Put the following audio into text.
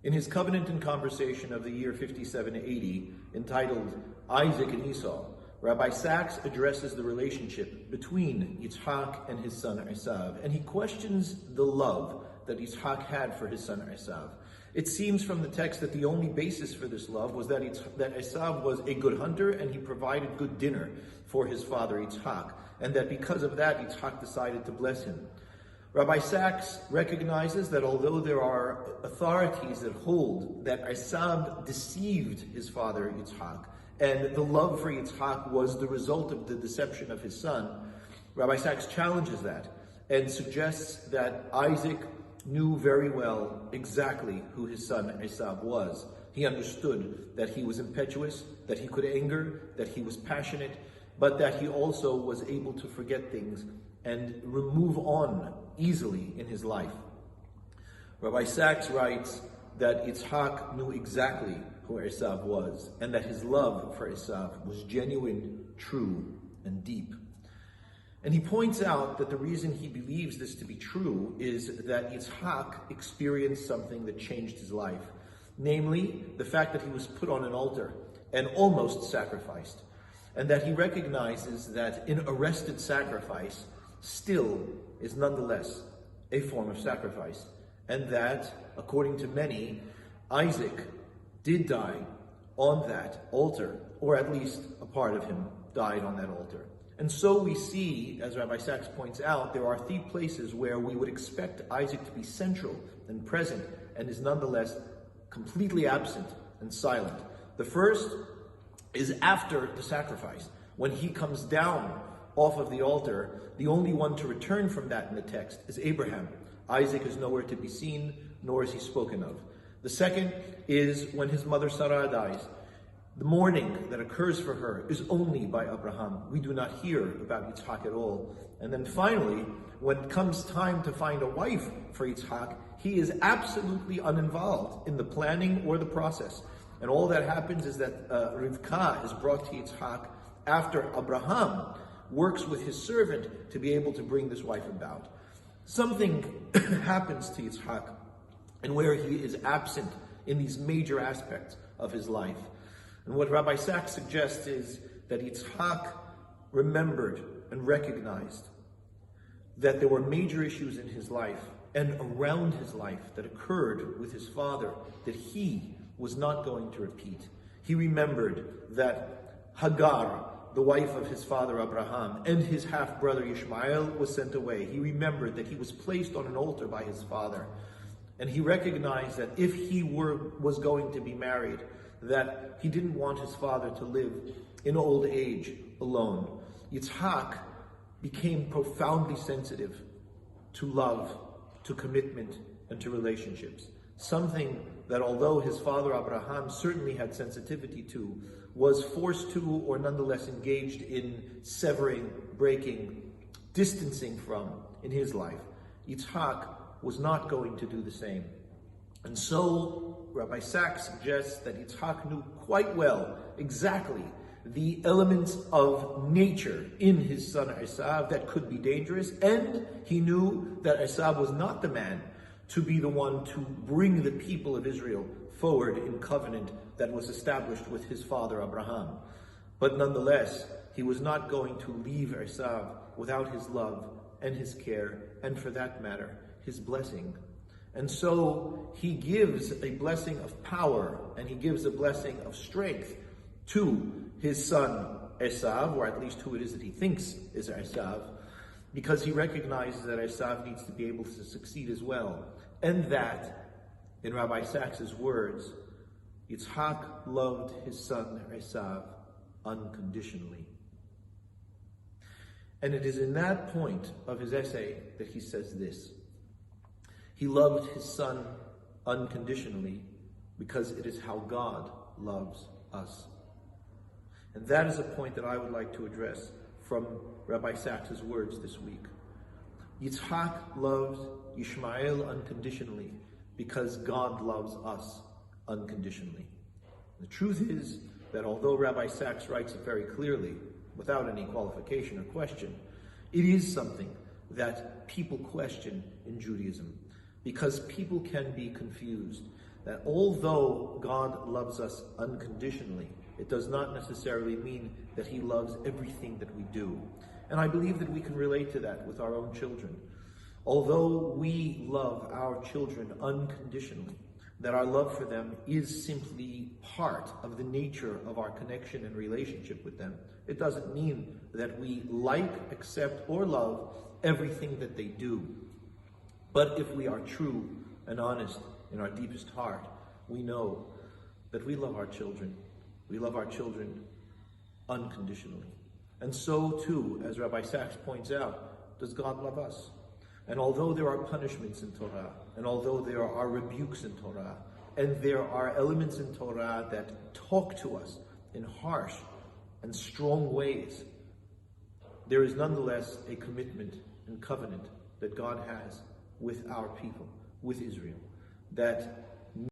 In his covenant and conversation of the year 5780, entitled Isaac and Esau, Rabbi Sachs addresses the relationship between Yitzhak and his son Esav, and he questions the love that Yitzhak had for his son Esav. It seems from the text that the only basis for this love was that Esav was a good hunter and he provided good dinner for his father Yitzhak, and that because of that Yitzhak decided to bless him. Rabbi Sachs recognizes that although there are authorities that hold that Esav deceived his father Yitzhak, and the love for Yitzhak was the result of the deception of his son, Rabbi Sachs challenges that and suggests that Isaac knew very well exactly who his son Esav was. He understood that he was impetuous, that he could anger, that he was passionate, but that he also was able to forget things and move on easily in his life. Rabbi Sachs writes that Yitzhak knew exactly who Esav was, and that his love for Esav was genuine, true, and deep. And he points out that the reason he believes this to be true is that Yitzhak experienced something that changed his life, namely the fact that he was put on an altar and almost sacrificed, and that he recognizes that an arrested sacrifice still is nonetheless a form of sacrifice, and that, according to many, Isaac did die on that altar, or at least a part of him died on that altar. And so we see, as Rabbi Sachs points out, there are 3 places where we would expect Isaac to be central and present, and is nonetheless completely absent and silent. The first is after the sacrifice. When he comes down off of the altar, the only one to return from that in the text is Abraham. Isaac is nowhere to be seen, nor is he spoken of. The second is when his mother Sarah dies. The mourning that occurs for her is only by Abraham. We do not hear about Yitzhak at all. And then finally, when it comes time to find a wife for Yitzhak, he is absolutely uninvolved in the planning or the process. And all that happens is that Rivka is brought to Yitzhak after Abraham works with his servant to be able to bring this wife about. Something happens to Yitzhak, and where he is absent in these major aspects of his life. And what Rabbi Sachs suggests is that Yitzhak remembered and recognized that there were major issues in his life and around his life that occurred with his father that he was not going to repeat. He remembered that Hagar, the wife of his father Abraham, and his half-brother Ishmael was sent away. He remembered that he was placed on an altar by his father. And he recognized that if he was going to be married, that he didn't want his father to live in old age alone. Yitzhak became profoundly sensitive to love, to commitment, and to relationships. Something that, although his father Abraham certainly had sensitivity to, was forced to, or nonetheless engaged in severing, breaking, distancing from in his life. Yitzhak was not going to do the same. And so Rabbi Sachs suggests that Yitzhak knew quite well exactly the elements of nature in his son Esav that could be dangerous, and he knew that Esav was not the man to be the one to bring the people of Israel forward in covenant that was established with his father Abraham. But nonetheless, he was not going to leave Esav without his love and his care, and for that matter, his blessing. And so he gives a blessing of power, and he gives a blessing of strength to his son Esav, or at least who it is that he thinks is Esav, because he recognizes that Esav needs to be able to succeed as well. And that, in Rabbi Sachs's words, Yitzhak loved his son Esav unconditionally. And it is in that point of his essay that he says this: he loved his son unconditionally because it is how God loves us. And that is a point that I would like to address from Rabbi Sachs's words this week. Yitzhak loved Ishmael unconditionally because God loves us unconditionally. The truth is that although Rabbi Sachs writes it very clearly, without any qualification or question, it is something that people question in Judaism, because people can be confused. that although God loves us unconditionally, it does not necessarily mean that he loves everything that we do. And I believe that we can relate to that with our own children. Although we love our children unconditionally, that our love for them is simply part of the nature of our connection and relationship with them, it doesn't mean that we like, accept, or love everything that they do. But if we are true and honest in our deepest heart, we know that we love our children. We love our children unconditionally. And so too, as Rabbi Sachs points out, does God love us. And although there are punishments in Torah, and although there are rebukes in Torah, and there are elements in Torah that talk to us in harsh and strong ways, there is nonetheless a commitment and covenant that God has with our people, with Israel, that